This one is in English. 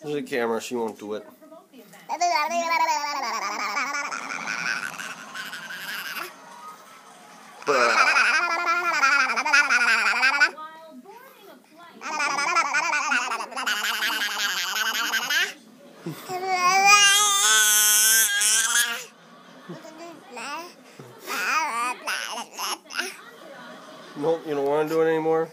There's a camera, she won't do it. Nope, you don't want to do it anymore?